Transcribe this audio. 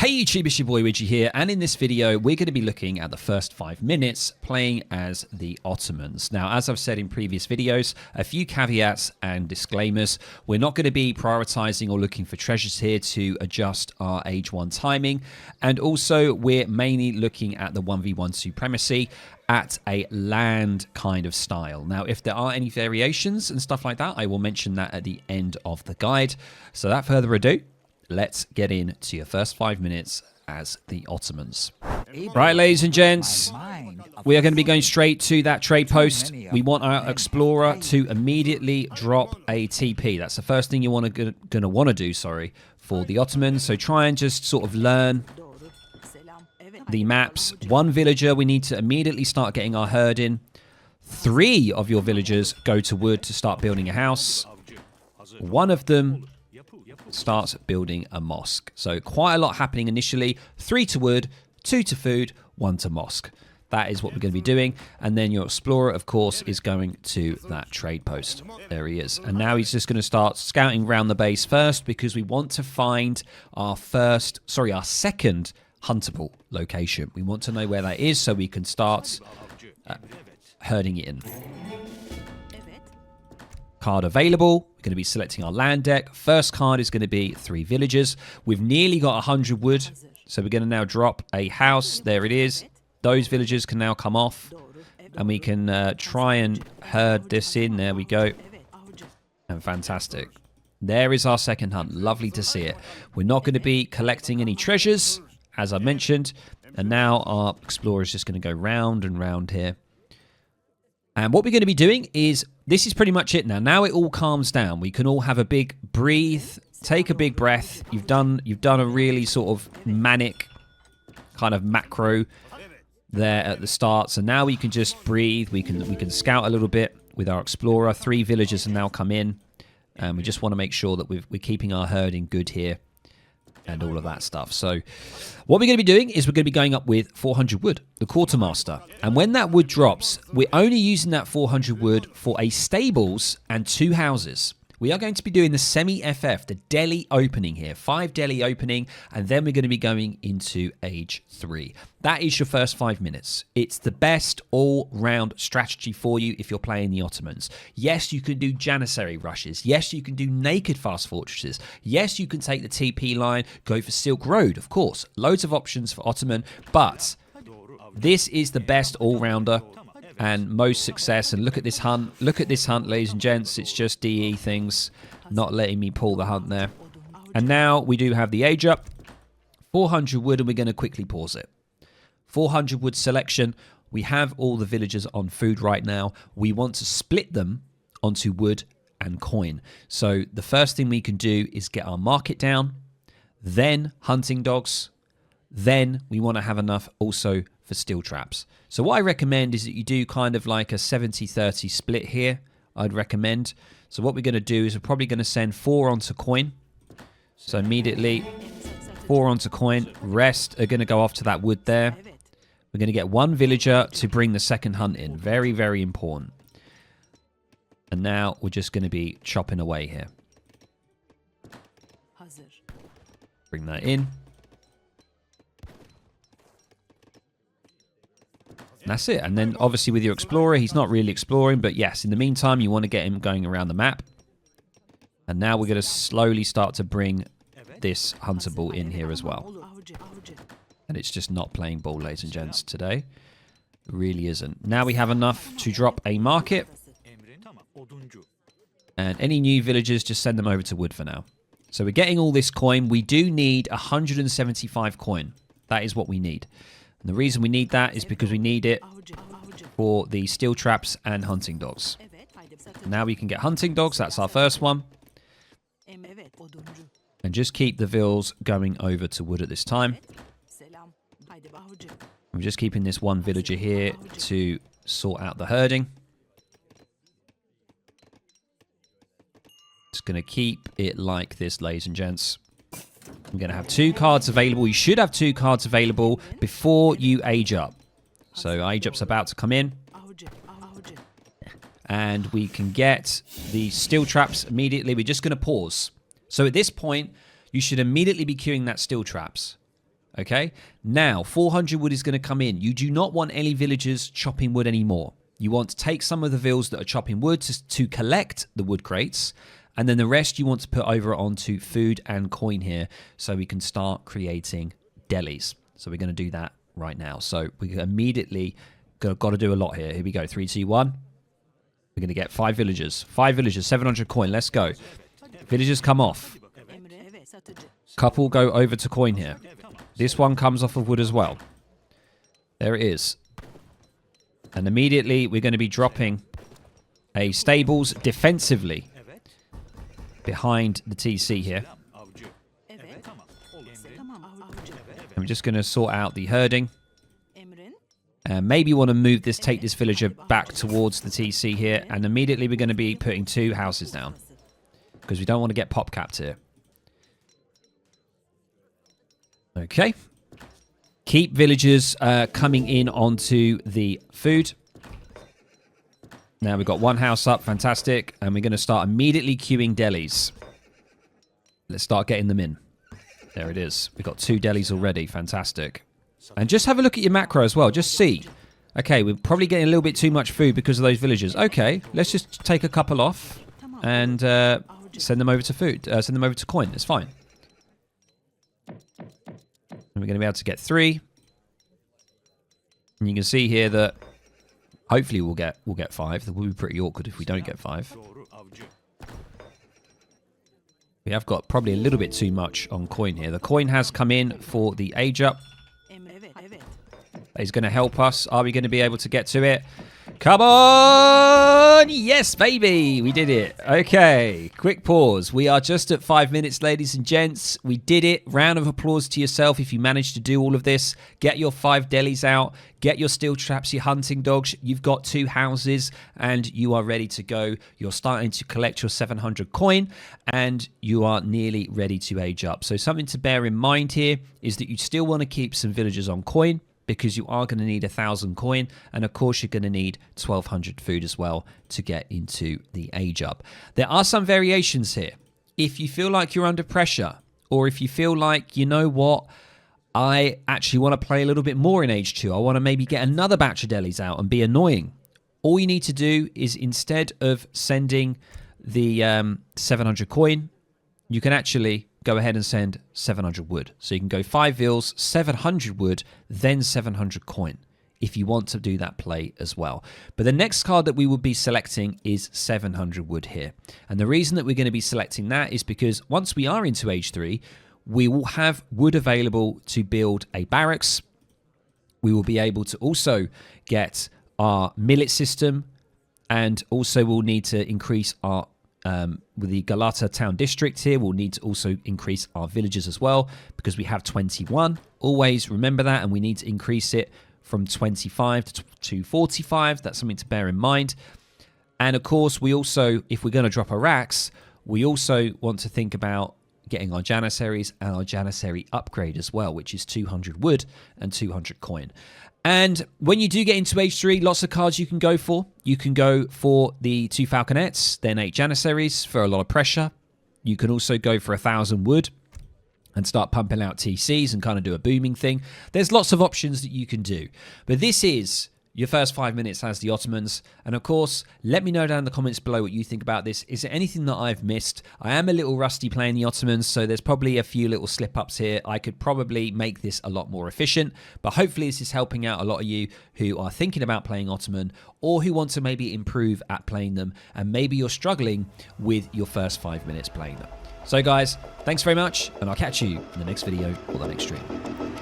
Hey YouTube, it's your boy Widgie here, and in this video we're going to be looking at the first 5 minutes playing as the Ottomans. Now, as I've said in previous videos, a few caveats and disclaimers. We're not going to be prioritizing or looking for treasures here to adjust our age 1 timing, and also we're mainly looking at the 1v1 supremacy at a land kind of style. Now, if there are any variations and stuff like that, I will mention that at the end of the guide. So without further ado, let's get into your first 5 minutes as the Ottomans. Right, ladies and gents, we are going to be going straight to that trade post. We want our explorer to immediately drop a TP. That's the first thing you want to do, for the Ottomans. So try and just sort of learn the maps. 1 villager, we need to immediately start getting our herd in. 3 of your villagers go to wood to start building a house. 1 of them starts building a mosque. So quite a lot happening initially. 3 to wood, 2 to food, 1 to mosque. That is what we're going to be doing. And then your explorer, of course, is going to that trade post. There he is. And now he's just going to start scouting around the base first, because we want to find our second huntable location. We want to know where that is so we can start herding it in. Card available. We're going to be selecting our land deck. First card is going to be 3 villagers. We've nearly got 100 wood, so we're going to now drop a house. There it is. Those villagers can now come off, and we can try and herd this in. There we go. And fantastic. There is our second hunt. Lovely to see it. We're not going to be collecting any treasures, as I mentioned, and now our explorer is just going to go round and round here. And what we're going to be doing is, this is pretty much it now. Now it all calms down. We can all have a big breathe, take a big breath. You've done a really sort of manic kind of macro there at the start. So now we can just breathe. We can scout a little bit with our explorer. 3 villagers have now come in, and we just want to make sure that we're keeping our herd in good here and all of that stuff. So what we're going to be doing is we're going to be going up with 400 wood, the quartermaster. And when that wood drops, we're only using that 400 wood for a stables and 2 houses. We are going to be doing the semi-FF, the deli opening here. 5 deli opening, and then we're going to be going into age 3. That is your first 5 minutes. It's the best all-round strategy for you if you're playing the Ottomans. Yes, you can do Janissary rushes. Yes, you can do naked fast fortresses. Yes, you can take the TP line, go for Silk Road, of course. Loads of options for Ottoman, but this is the best all-rounder and most success. And look at this hunt. Look at this hunt, ladies and gents. It's just DE things not letting me pull the hunt there. And now we do have the age up. 400 wood, and we're going to quickly pause it. 400 wood selection. We have all the villagers on food right now. We want to split them onto wood and coin. So the first thing we can do is get our market down, then hunting dogs. Then we want to have enough also for steel traps. So what I recommend is that you do kind of like a 70-30 split here, I'd recommend. So what we're going to do is we're probably going to send 4 onto coin. So immediately 4 onto coin. Rest are going to go off to that wood there. We're going to get 1 villager to bring the second hunt in. Very, very important. And now we're just going to be chopping away here. Bring that in. And that's it. And then obviously with your explorer, he's not really exploring, but yes, in the meantime, you want to get him going around the map. And now we're going to slowly start to bring this huntable in here as well. And it's just not playing ball, ladies and gents, today. It really isn't. Now we have enough to drop a market. And any new villagers, just send them over to wood for now. So we're getting all this coin. We do need 175 coin. That is what we need. And the reason we need that is because we need it for the steel traps and hunting dogs. Now we can get hunting dogs. That's our first one. And just keep the vills going over to wood at this time. I'm just keeping this 1 villager here to sort out the herding. Just going to keep it like this, ladies and gents. I'm going to have 2 cards available. You should have 2 cards available before you age up. So age up's about to come in. And we can get the steel traps immediately. We're just going to pause. So at this point, you should immediately be queuing that steel traps. Okay, now 400 wood is going to come in. You do not want any villagers chopping wood anymore. You want to take some of the vills that are chopping wood to collect the wood crates, and then the rest you want to put over onto food and coin here so we can start creating delis. So we're going to do that right now. So we immediately got to do a lot here. Here we go. 3, 2, 1. We're going to get 5 villagers. 5 villagers, 700 coin. Let's go. Villagers come off. Couple go over to coin here. This one comes off of wood as well. There it is. And immediately we're going to be dropping a stables defensively behind the TC here. I'm just going to sort out the herding. Maybe you want to move this, take this villager back towards the TC here. And immediately we're going to be putting 2 houses down. Because we don't want to get pop capped here. Okay. Keep villagers coming in onto the food. Now we've got 1 house up. Fantastic. And we're going to start immediately queuing delis. Let's start getting them in. There it is. We've got 2 delis already. Fantastic. And just have a look at your macro as well. Just see. Okay, we're probably getting a little bit too much food because of those villagers. Okay, let's just take a couple off and send them over to food. Send them over to coin. It's fine. And we're going to be able to get 3. And you can see here that hopefully we'll get 5. That will be pretty awkward if we don't get 5. We have got probably a little bit too much on coin here. The coin has come in for the age up. He's going to help us. Are we going to be able to get to it? Come on! Yes, baby! We did it. Okay, quick pause. We are just at 5 minutes, ladies and gents. We did it. Round of applause to yourself if you managed to do all of this. Get your 5 delis out. Get your steel traps, your hunting dogs. You've got 2 houses and you are ready to go. You're starting to collect your 700 coin and you are nearly ready to age up. So something to bear in mind here is that you still want to keep some villagers on coin, because you are going to need 1,000 coin, and of course you're going to need 1,200 food as well to get into the age up. There are some variations here. If you feel like you're under pressure, or if you feel like, you know what, I actually want to play a little bit more in age 2, I want to maybe get another batch of delis out and be annoying, all you need to do is, instead of sending the 700 coin, you can actually go ahead and send 700 wood. So you can go 5 vills, 700 wood, then 700 coin if you want to do that play as well. But the next card that we will be selecting is 700 wood here. And the reason that we're going to be selecting that is because once we are into age 3, we will have wood available to build a barracks. We will be able to also get our millet system, and also we'll need to increase our with the Galata town district here, we'll need to also increase our villages as well, because we have 21. Always remember that, and we need to increase it from 25 to 45. That's something to bear in mind. And of course, we also, if we're going to drop our racks, we also want to think about getting our janissaries and our janissary upgrade as well, which is 200 wood and 200 coin. And when you do get into age 3, lots of cards you can go for. You can go for the 2 falconets, then 8 janissaries for a lot of pressure. You can also go for 1,000 wood and start pumping out TCs and kind of do a booming thing. There's lots of options that you can do. But this is your first 5 minutes as the Ottomans. And of course, let me know down in the comments below what you think about this. Is there anything that I've missed? I am a little rusty playing the Ottomans, so there's probably a few little slip-ups here. I could probably make this a lot more efficient, but hopefully this is helping out a lot of you who are thinking about playing Ottoman, or who want to maybe improve at playing them, and maybe you're struggling with your first 5 minutes playing them. So guys, thanks very much, and I'll catch you in the next video or the next stream.